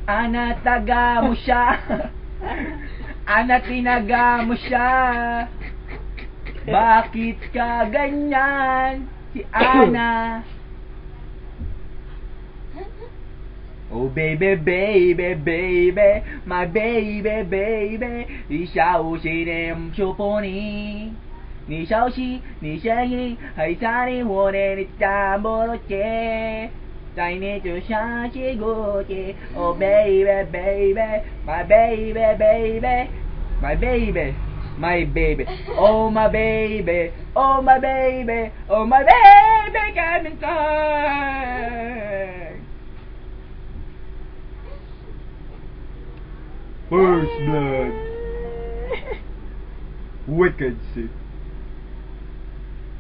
Ana taga mo siya. Ana tinaga mo siya. Bakit ka ganyan? Si Ana. Oh baby, baby, baby, my baby, baby， 你小心点说破你，你小心，你声音还差点我的你打不落街，在你就像结果界。Oh baby, baby, my baby, baby, my baby, my baby, oh my baby, oh my baby, oh my baby, come inside. First blood. Wicked sick.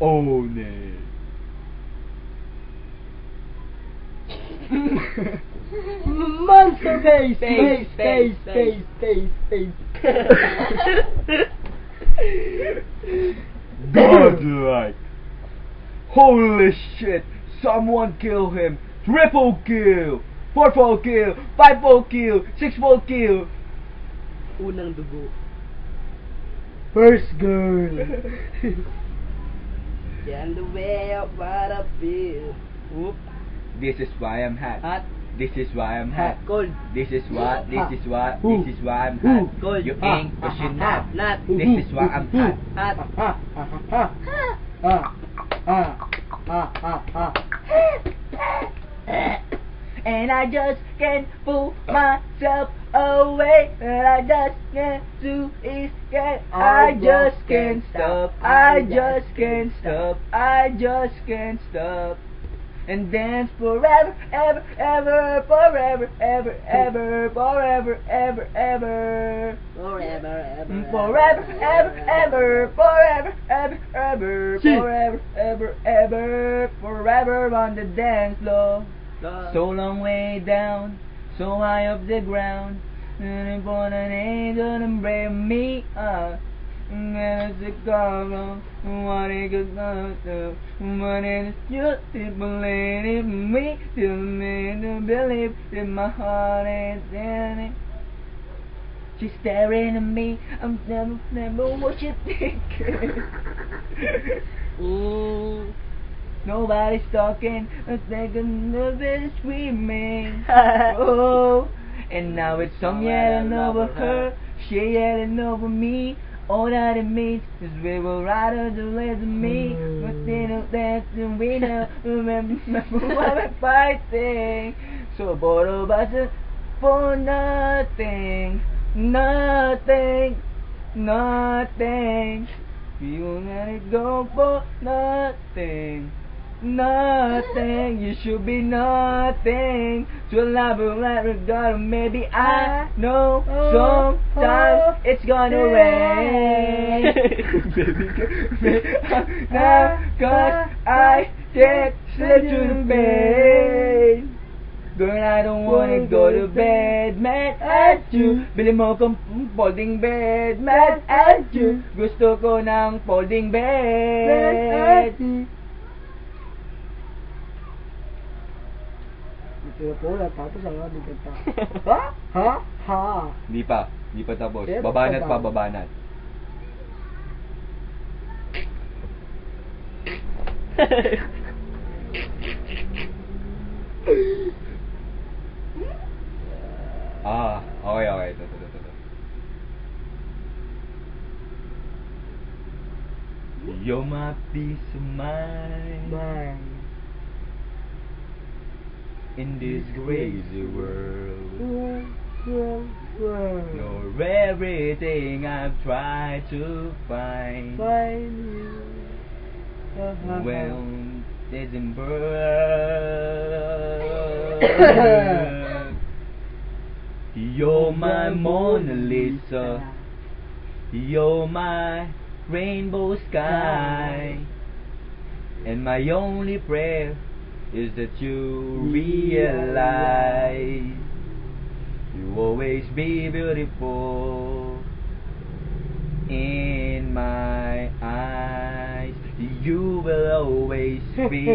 Own it. Monster face. Godlike. Holy shit. Someone kill him. Triple kill. 4-4 kill. 5-4 kill. 6-4 kill. Unang dugo. First girl. Yan the way of what I feel. Whoop. This is why I'm hot. Hot. This is why I'm hot. Cold. This is why. This is why. Who? This is why I'm Who? hot. Cold. You ain't pushing not. Not. This is why I'm hot. And I just can't fool myself away. And I just can't do is get. I just can't stop. I just can't stop. I just can't stop. And dance forever, ever, ever, forever, ever, ever, forever, ever, ever. Forever, ever. Forever, ever, ever, forever, ever, ever, forever, ever, ever, forever on the dance floor. So long way down, so high up the ground, and for an angel to bring me up. And it's a call, what it could not do. But it's just believe in me, till me to believe in my heart is in it. She's staring at me, I'm never what you think. Nobody's talking, I'm thinking of it screaming. Oh, and now it's some yelling over her, she yelling over me. All that it means is we will ride the less than me. But they don't dance and we don't remember why we're fighting. So both of us are for nothing, nothing, nothing. We will let it go for nothing. Nothing, you should be nothing. To love you like regard, maybe I know sometimes it's gonna rain. Baby, now, cause I can't sleep through the pain. Girl, I don't wanna go to bed, mad at you. Bili mo kong folding bed, mad at you. Gusto ko ng folding bed. Pula, tapos ang aming kanta. Ha? Ha? Ha? Hindi pa tapos. Pero Babanat pa pa, babanat. Okay. Ito. You're my peace of mind. In this crazy world, you're everything I've tried to find. Well, doesn't burn. You're my Mona Lisa. You're my rainbow sky. And my only prayer is that you realize you'll always be beautiful in my eyes. You will always be